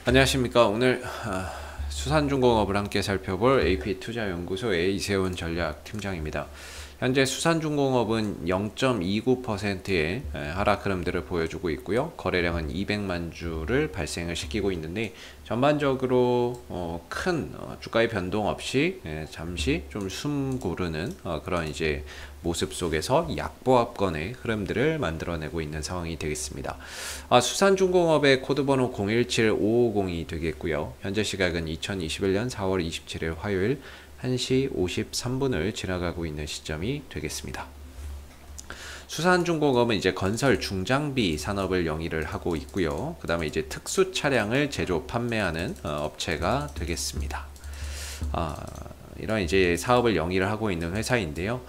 안녕하십니까. 오늘 수산중공업을 함께 살펴볼 AP투자연구소의 이세훈 전략팀장입니다. 현재 수산중공업은 0.29%의 하락 흐름들을 보여주고 있고요. 거래량은 200만 주를 발생을 시키고 있는데 전반적으로 큰 주가의 변동 없이 잠시 좀 숨 고르는 그런 이제 모습 속에서 약보합권의 흐름들을 만들어내고 있는 상황이 되겠습니다. 수산중공업의 코드번호 017550이 되겠고요. 현재 시각은 2021년 4월 27일 화요일 1시 53분을 지나가고 있는 시점이 되겠습니다. 수산중공업은 이제 건설 중장비 산업을 영위를 하고 있고요. 그 다음에 이제 특수 차량을 제조 판매하는 업체가 되겠습니다. 이런 이제 사업을 영위를 하고 있는 회사인데요.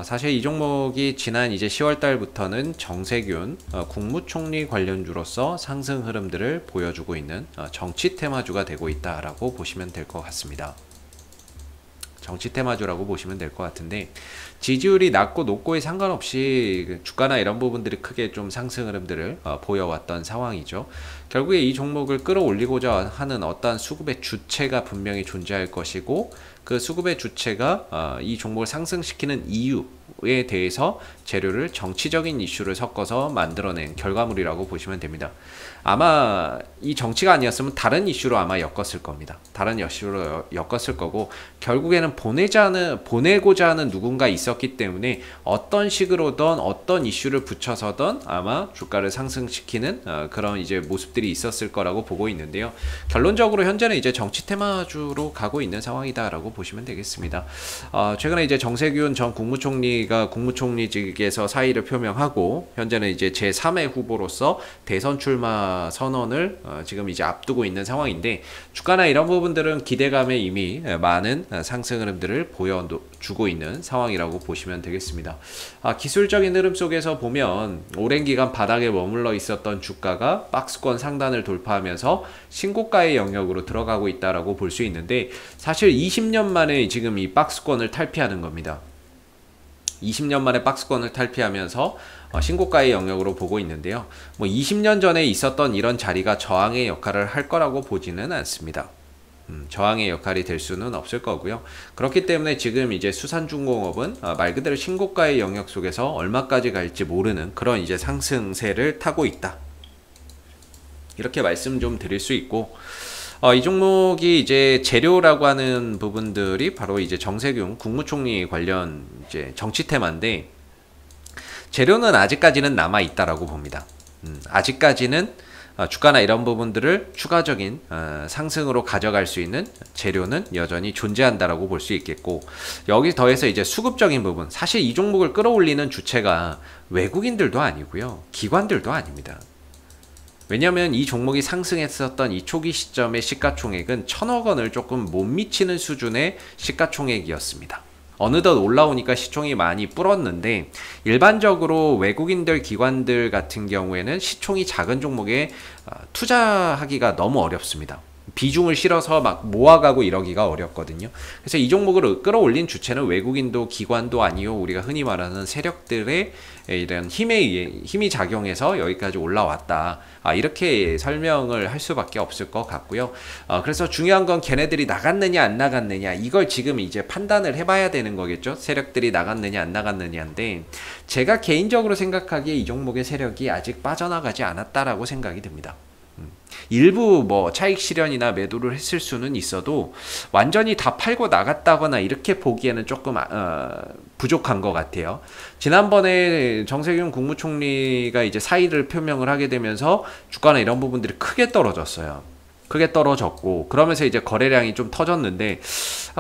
사실 이 종목이 지난 이제 10월 달부터는 정세균 국무총리 관련주로서 상승 흐름들을 보여주고 있는 정치 테마주가 되고 있다라고 보시면 될 것 같습니다. 정치 테마주라고 보시면 될 것 같은데, 지지율이 낮고 높고에 상관없이 주가나 이런 부분들이 크게 좀 상승 흐름들을 보여왔던 상황이죠. 결국에 이 종목을 끌어올리고자 하는 어떠한 수급의 주체가 분명히 존재할 것이고, 그 수급의 주체가 이 종목을 상승시키는 이유에 대해서 재료를 정치적인 이슈를 섞어서 만들어낸 결과물이라고 보시면 됩니다. 아마 이 정치가 아니었으면 다른 이슈로 아마 엮었을 겁니다. 다른 이슈로 엮었을 거고, 결국에는 보내고자 하는 누군가 있었기 때문에 어떤 식으로든 어떤 이슈를 붙여서든 아마 주가를 상승시키는 그런 이제 모습들이 있었을 거라고 보고 있는데요. 결론적으로 현재는 이제 정치 테마주로 가고 있는 상황이다라고 보시면 되겠습니다. 최근에 이제 정세균 전 국무총리가 국무총리직에서 사의를 표명하고, 현재는 이제 제3의 후보로서 대선 출마 선언을 지금 이제 앞두고 있는 상황인데, 주가나 이런 부분들은 기대감에 이미 많은 상승 흐름들을 보여주고 있는 상황이라고 보시면 되겠습니다. 기술적인 흐름 속에서 보면 오랜 기간 바닥에 머물러 있었던 주가가 박스권 상단을 돌파하면서 신고가의 영역으로 들어가고 있다라고 볼 수 있는데, 사실 20년 만에 지금 이 박스권을 탈피하는 겁니다. 20년 만에 박스권을 탈피하면서 신고가의 영역으로 보고 있는데요. 20년 전에 있었던 이런 자리가 저항의 역할을 할 거라고 보지는 않습니다. 저항의 역할이 될 수는 없을 거고요. 그렇기 때문에 지금 이제 수산중공업은 말 그대로 신고가의 영역 속에서 얼마까지 갈지 모르는 그런 이제 상승세를 타고 있다, 이렇게 말씀 좀 드릴 수 있고, 이 종목이 이제 재료라고 하는 부분들이 바로 이제 정세균 국무총리 관련 이제 정치 테마인데, 재료는 아직까지는 남아 있다라고 봅니다. 아직까지는 주가나 이런 부분들을 추가적인 상승으로 가져갈 수 있는 재료는 여전히 존재한다라고 볼 수 있겠고, 여기 더해서 이제 수급적인 부분, 사실 이 종목을 끌어올리는 주체가 외국인들도 아니고요, 기관들도 아닙니다. 왜냐하면 이 종목이 상승했었던 이 초기 시점의 시가총액은 1000억 원을 조금 못 미치는 수준의 시가총액이었습니다. 어느덧 올라오니까 시총이 많이 불었는데, 일반적으로 외국인들 기관들 같은 경우에는 시총이 작은 종목에 투자하기가 너무 어렵습니다. 비중을 실어서 막 모아가고 이러기가 어렵거든요. 그래서 이 종목을 끌어올린 주체는 외국인도 기관도 아니요, 우리가 흔히 말하는 세력들의 이런 힘이 작용해서 여기까지 올라왔다, 이렇게 설명을 할 수밖에 없을 것 같고요. 그래서 중요한 건 걔네들이 나갔느냐 안 나갔느냐, 이걸 지금 이제 판단을 해봐야 되는 거겠죠. 세력들이 나갔느냐 안 나갔느냐인데, 제가 개인적으로 생각하기에 이 종목의 세력이 아직 빠져나가지 않았다라고 생각이 듭니다. 일부 차익 실현이나 매도를 했을 수는 있어도 완전히 다 팔고 나갔다거나 이렇게 보기에는 조금 부족한 것 같아요. 지난번에 정세균 국무총리가 이제 사의를 표명을 하게 되면서 주가나 이런 부분들이 크게 떨어졌어요. 크게 떨어졌고, 그러면서 이제 거래량이 좀 터졌는데,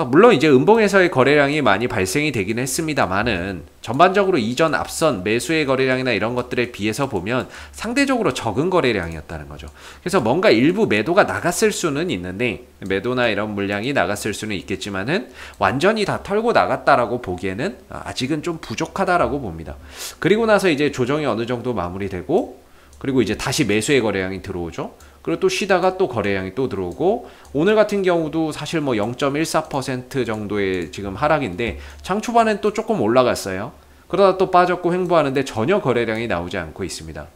물론 이제 음봉에서의 거래량이 많이 발생이 되긴 했습니다만은, 전반적으로 이전 앞선 매수의 거래량이나 이런 것들에 비해서 보면 상대적으로 적은 거래량이었다는 거죠. 그래서 뭔가 일부 매도가 나갔을 수는 있는데, 매도나 이런 물량이 나갔을 수는 있겠지만은 완전히 다 털고 나갔다라고 보기에는 아직은 좀 부족하다라고 봅니다. 그리고 나서 이제 조정이 어느 정도 마무리되고, 그리고 이제 다시 매수의 거래량이 들어오죠. 그리고 또 쉬다가 또 거래량이 또 들어오고, 오늘 같은 경우도 사실 0.14% 정도의 지금 하락인데, 장 초반엔 또 조금 올라갔어요. 그러다 또 빠졌고 횡보하는데 전혀 거래량이 나오지 않고 있습니다.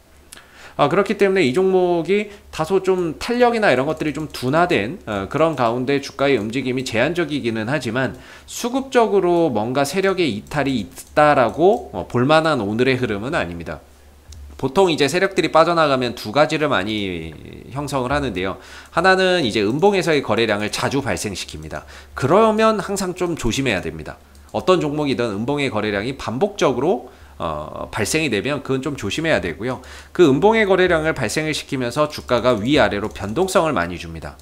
그렇기 때문에 이 종목이 다소 좀 탄력이나 이런 것들이 좀 둔화된 그런 가운데 주가의 움직임이 제한적이기는 하지만 수급적으로 뭔가 세력의 이탈이 있다라고 볼만한 오늘의 흐름은 아닙니다. 보통 이제 세력들이 빠져나가면 두 가지를 많이 형성을 하는데요. 하나는 이제 음봉에서의 거래량을 자주 발생시킵니다. 그러면 항상 좀 조심해야 됩니다. 어떤 종목이든 음봉의 거래량이 반복적으로 발생이 되면 그건 좀 조심해야 되고요. 그 음봉의 거래량을 발생을 시키면서 주가가 위아래로 변동성을 많이 줍니다.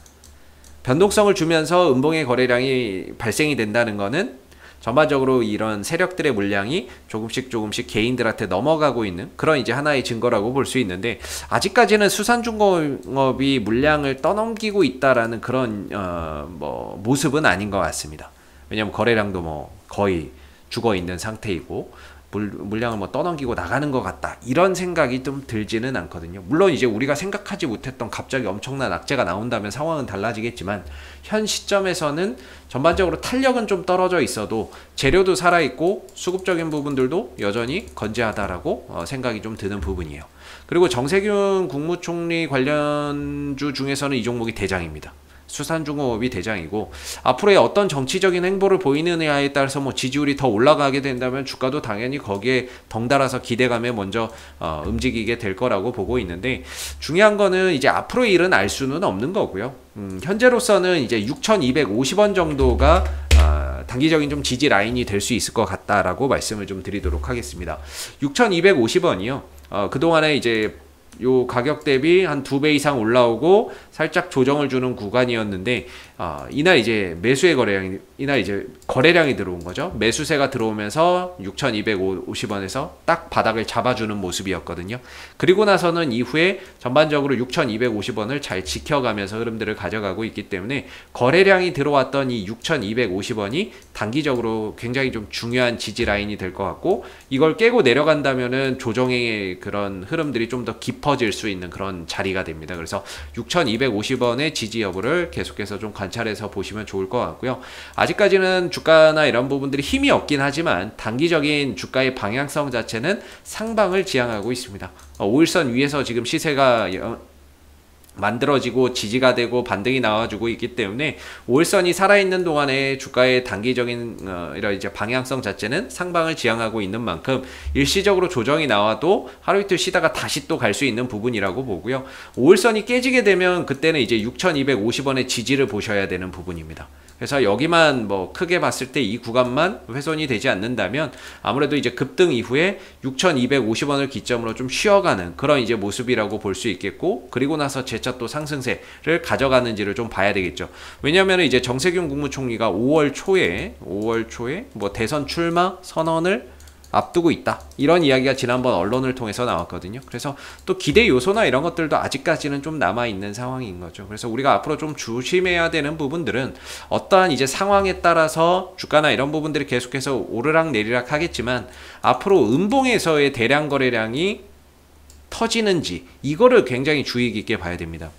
변동성을 주면서 음봉의 거래량이 발생이 된다는 거는 전반적으로 이런 세력들의 물량이 조금씩 개인들한테 넘어가고 있는 그런 이제 하나의 증거라고 볼 수 있는데, 아직까지는 수산중공업이 물량을 떠넘기고 있다라는 그런 모습은 아닌 것 같습니다. 왜냐하면 거래량도 뭐 거의 죽어 있는 상태이고 물량을 뭐 떠넘기고 나가는 것 같다, 이런 생각이 좀 들지는 않거든요. 물론 이제 우리가 생각하지 못했던 갑자기 엄청난 악재가 나온다면 상황은 달라지겠지만, 현 시점에서는 전반적으로 탄력은 좀 떨어져 있어도 재료도 살아있고 수급적인 부분들도 여전히 건재하다라고 생각이 좀 드는 부분이에요. 그리고 정세균 국무총리 관련주 중에서는 이 종목이 대장입니다. 수산중공업이 대장이고, 앞으로의 어떤 정치적인 행보를 보이느냐에 따라서 뭐 지지율이 더 올라가게 된다면 주가도 당연히 거기에 덩달아서 기대감에 먼저 움직이게 될 거라고 보고 있는데, 중요한 거는 이제 앞으로의 일은 알 수는 없는 거고요. 현재로서는 이제 6,250원 정도가 단기적인 좀 지지 라인이 될 수 있을 것 같다라고 말씀을 좀 드리도록 하겠습니다. 6,250원이요. 그동안에 이제 요 가격 대비 한 2배 이상 올라오고 살짝 조정을 주는 구간이었는데, 이날 이제 매수의 거래량이, 이날 이제 거래량이 들어온 거죠. 매수세가 들어오면서 6,250원에서 딱 바닥을 잡아주는 모습이었거든요. 그리고 나서는 이후에 전반적으로 6,250원을 잘 지켜가면서 흐름들을 가져가고 있기 때문에 거래량이 들어왔던 이 6,250원이 단기적으로 굉장히 좀 중요한 지지 라인이 될 것 같고, 이걸 깨고 내려간다면은 조정의 그런 흐름들이 좀 더 깊어질 수 있는 그런 자리가 됩니다. 그래서 6,250원의 지지 여부를 계속해서 좀 관찰해서 보시면 좋을 것 같고요. 아직까지는 주가나 이런 부분들이 힘이 없긴 하지만 단기적인 주가의 방향성 자체는 상방을 지향하고 있습니다. 5일선 위에서 지금 시세가 만들어지고 지지가 되고 반등이 나와주고 있기 때문에 5일선이 살아있는 동안에 주가의 단기적인 이런 이제 방향성 자체는 상방을 지향하고 있는 만큼 일시적으로 조정이 나와도 하루 이틀 쉬다가 다시 또 갈 수 있는 부분이라고 보고요. 5일선이 깨지게 되면 그때는 이제 6,250원의 지지를 보셔야 되는 부분입니다. 그래서 여기만 뭐 크게 봤을 때 이 구간만 훼손이 되지 않는다면 아무래도 이제 급등 이후에 6,250원을 기점으로 좀 쉬어가는 그런 이제 모습이라고 볼 수 있겠고, 그리고 나서 재차 또 상승세를 가져가는지를 좀 봐야 되겠죠. 왜냐하면 이제 정세균 국무총리가 5월 초에 뭐 대선 출마 선언을 앞두고 있다, 이런 이야기가 지난번 언론을 통해서 나왔거든요. 그래서 또 기대 요소나 이런 것들도 아직까지는 좀 남아있는 상황인 거죠. 그래서 우리가 앞으로 좀 조심해야 되는 부분들은 어떠한 이제 상황에 따라서 주가나 이런 부분들이 계속해서 오르락 내리락 하겠지만, 앞으로 음봉에서의 대량 거래량이 터지는지 이거를 굉장히 주의 깊게 봐야 됩니다.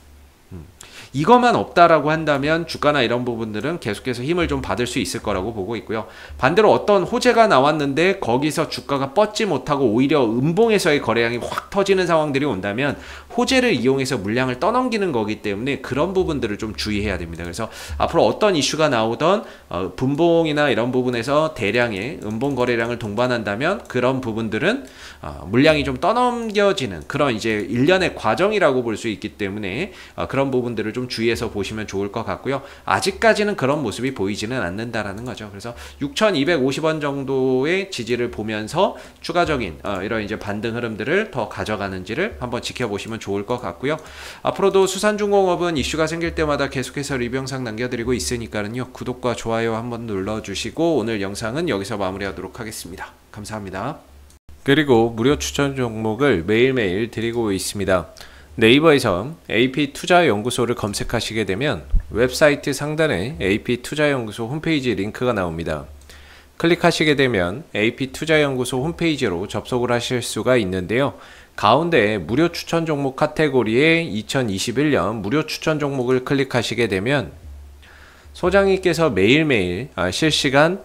이것만 없다라고 한다면 주가나 이런 부분들은 계속해서 힘을 좀 받을 수 있을 거라고 보고 있고요. 반대로 어떤 호재가 나왔는데 거기서 주가가 뻗지 못하고 오히려 음봉에서의 거래량이 확 터지는 상황들이 온다면 호재를 이용해서 물량을 떠넘기는 거기 때문에 그런 부분들을 좀 주의해야 됩니다. 그래서 앞으로 어떤 이슈가 나오던 분봉이나 이런 부분에서 대량의 음봉 거래량을 동반한다면 그런 부분들은 물량이 좀 떠넘겨지는 그런 이제 일련의 과정이라고 볼 수 있기 때문에 그런 부분들을 좀 주의해서 보시면 좋을 것 같고요. 아직까지는 그런 모습이 보이지는 않는다라는 거죠. 그래서 6,250원 정도의 지지를 보면서 추가적인 이런 이제 반등 흐름들을 더 가져가는지를 한번 지켜보시면 좋을 것 같고요. 앞으로도 수산중공업은 이슈가 생길 때마다 계속해서 리뷰 영상 남겨드리고 있으니까요. 구독과 좋아요 한번 눌러주시고 오늘 영상은 여기서 마무리하도록 하겠습니다. 감사합니다. 그리고 무료 추천 종목을 매일매일 드리고 있습니다. 네이버에서 AP투자연구소를 검색하시게 되면 웹사이트 상단에 AP투자연구소 홈페이지 링크가 나옵니다. 클릭하시게 되면 AP투자연구소 홈페이지로 접속을 하실 수가 있는데요. 가운데 무료 추천 종목 카테고리에 2021년 무료 추천 종목을 클릭하시게 되면 소장님께서 매일매일 실시간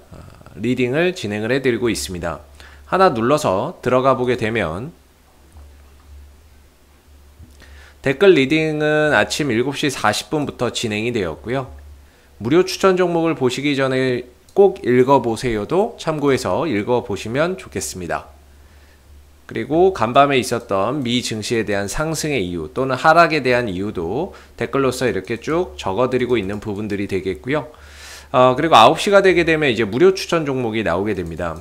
리딩을 진행을 해드리고 있습니다. 하나 눌러서 들어가 보게 되면 댓글 리딩은 아침 7시 40분부터 진행이 되었고요. 무료 추천 종목을 보시기 전에 꼭 읽어보세요도 참고해서 읽어보시면 좋겠습니다. 그리고 간밤에 있었던 미 증시에 대한 상승의 이유 또는 하락에 대한 이유도 댓글로서 이렇게 쭉 적어드리고 있는 부분들이 되겠고요. 그리고 9시가 되게 되면 이제 무료 추천 종목이 나오게 됩니다.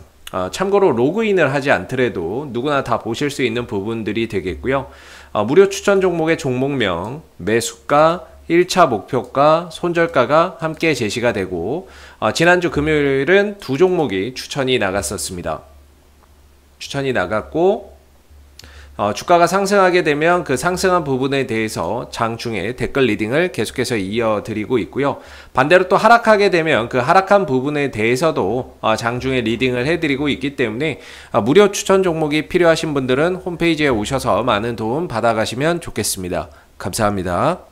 참고로 로그인을 하지 않더라도 누구나 다 보실 수 있는 부분들이 되겠고요. 무료 추천 종목의 종목명, 매수가, 1차 목표가, 손절가가 함께 제시가 되고 지난주 금요일은 두 종목이 추천이 나갔었습니다. 추천이 나갔고 주가가 상승하게 되면 그 상승한 부분에 대해서 장중에 댓글 리딩을 계속해서 이어드리고 있고요. 반대로 또 하락하게 되면 그 하락한 부분에 대해서도 장중에 리딩을 해드리고 있기 때문에 무료 추천 종목이 필요하신 분들은 홈페이지에 오셔서 많은 도움 받아가시면 좋겠습니다. 감사합니다.